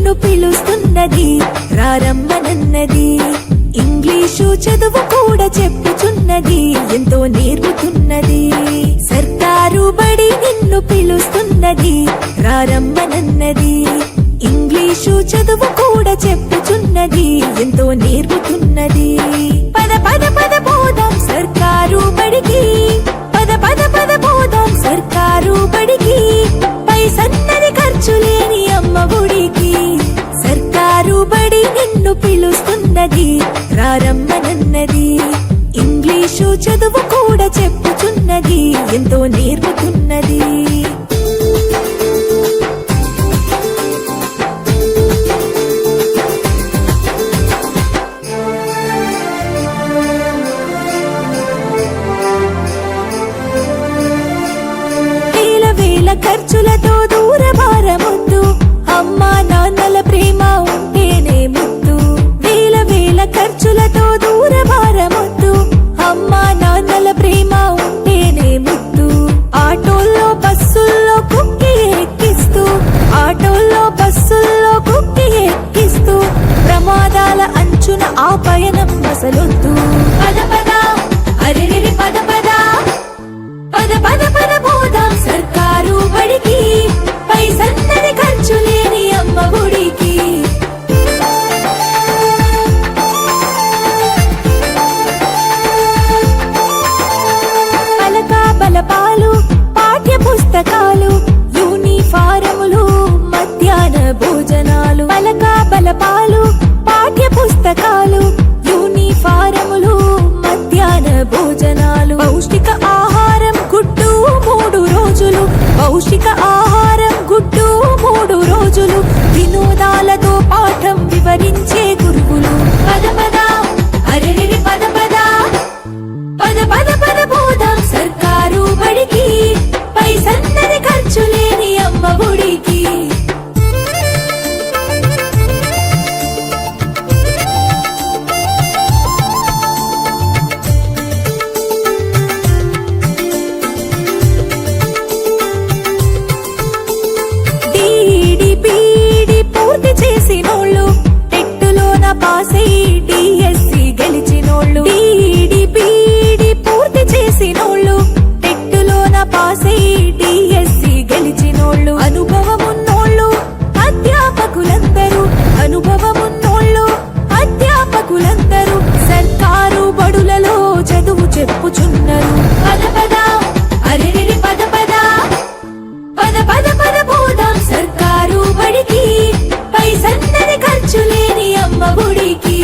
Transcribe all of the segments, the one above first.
నిన్ను పిలుస్తున్నది రారమ్మనన్నది. ఇంగ్లీషు చదువు కూడా చెప్పుచున్నది, ఎంతో నేర్పుతున్నది. సర్కారు బడి నిన్ను పిలుస్తున్నది రారమ్మనన్నది. ఇంగ్లీషు చదువు కూడా చెప్పుచున్నది, ఎంతో నేర్పుతున్నది. పద పద పద పోదాం సర్కారు బడికి, పద పద పద పోదాం సర్కారు బడికి. పైసన్నది ఖర్చు లేని అమ్మ ఒడికి. సర్కారు బడి నిన్ను పిలుస్తున్నది రారమ్మనన్నది. ఇంగ్లీషు చదువు కూడా చెప్పుచున్నది, ఎంతో నేర్పుతున్నది. ఖర్చులతో దూరభారమొద్దు, అమ్మా నాన్నల ప్రేమ ఉంటేనే ముద్దు. వేల వేల ఖర్చులతో దూరభారమొద్దు, అమ్మా నాన్నల ప్రేమ ఉంటేనే ముద్దు. ఆటోల్లో బస్సుల్లో కుక్కి ఎక్కిస్తూ, ఆటోల్లో బస్సుల్లో కుక్కి ఎక్కిస్తూ, ప్రమాదాల అంచున ఆ పయనం అసలొద్దు. పద పద అరెరెరి పద పద, పద పద పద పోదాం సర్కారు బడికి. పైసన్నది ఖర్చు లేని అమ్మ ఒడికి. పలక బలపాలు పాఠ్య పుస్తకాలు, యూనిఫారములు మధ్యాహ్న భోజనాలు. పలక బలపాలు పాఠ్య పుస్తకాలు, యూనిఫారములు మధ్యాహ్న భోజనాలు. పౌష్టిక ఆహారం గుడ్డు 3 రోజులు, పౌష్టిక ఆహారం గుడ్డు 3 రోజులు. వినోదాలతో పాఠం వివరించే గురువులు. పద పద అరెరెరి పద పద, పద పద పద పోదాం సర్కారు బడికి. పైసన్నది ఖర్చు లేని అమ్మ ఒడికి. పాసై డిఎస్సి గెలిచినోళ్ళు, డిడిపిడి పూర్తి చేసినోళ్ళు, టెట్టులోన పాసై డిఎస్సి గెలిచినోళ్ళు. అనుభవమున్నోళ్ళు అధ్యాపకులందరూ, అనుభవమున్నోళ్ళు అధ్యాపకులందరూ సర్కారు బడులలో చదువు చెప్పుచున్నారు. పద పద అరెరెరి పద పద, పద పద పద పోదాం సర్కారు బడికి. పైసన్నది ఖర్చు లేని అమ్మ ఒడికి.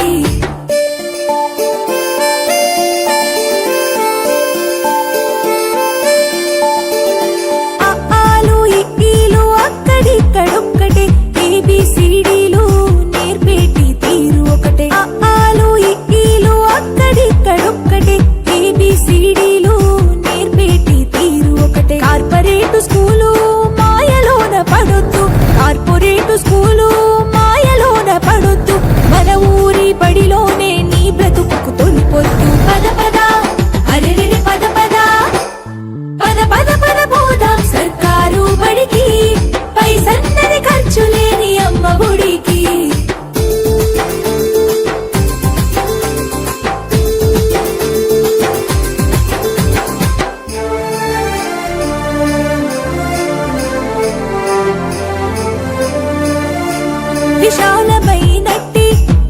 అఆలు ఇక్కీలు అక్కడిక్కడొక్కటే, ఏబిసిడీలు నేర్పేటి తీరు ఒకటే. అఆలు ఇక్కీలు అక్కడిక్కడొక్కటే, ఏబిసిడీలు నేర్పేటి తీరు ఒకటే. కార్పొరేటు స్కూలు మాయలోన పడొద్దు, కార్పొరేటు స్కూలు మాయలోన పడొద్దు. మన ఊరి బడిలోనే నీ బ్రతుకు తొలిపొద్దు. పద పద అరెరెరి పద పద, పద పద పద పోదాం సర్కారు బడికి. పైసన్నది ఖర్చు లేని అమ్మ ఒడికి. విశాలమైనట్టి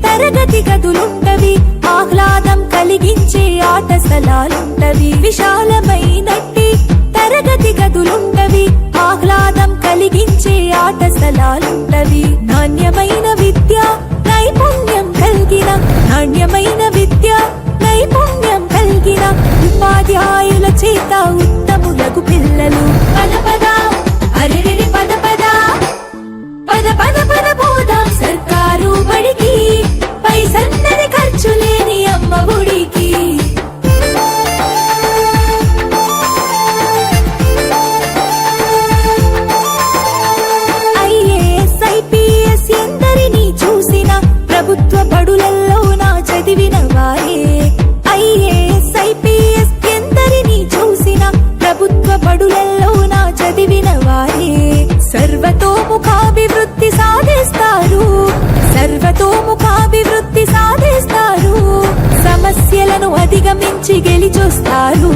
తరగతి గదులుంటవి, ఆహ్లాదం కలిగించే ఆట స్థలాలుంటవి. విశాలమైనట్టి తరగతి గదులుంటవి, ఆహ్లాదం కలిగించే ఆట స్థలాలుంటవి. నాణ్యమైన విద్య నైపుణ్యం కలిగిన, నాణ్యమైన విద్య నైపుణ్యం కలిగిన ఉపాధ్యాయుల చేత ఉత్తములకు పిల్లలు. పద పద అరెరెరి పద పద, పద పద పద పోదాం సర్కారు బడికి. పైసన్నది ఖర్చు లేని అమ్మ ఒడికి. ఐఏఎస్ ఐపీఎస్ ఎందరినీ చూసిన ప్రభుత్వ బడులలో నా చదివిన వారే. ఐఏఎస్ ఐపీఎస్ ఎందరినీ చూసిన ప్రభుత్వ బడులలో నా చదివిన వారే. సర్వతోముఖాభివృద్ధి సాధిస్తారు నుంచి గెలిచొస్తారు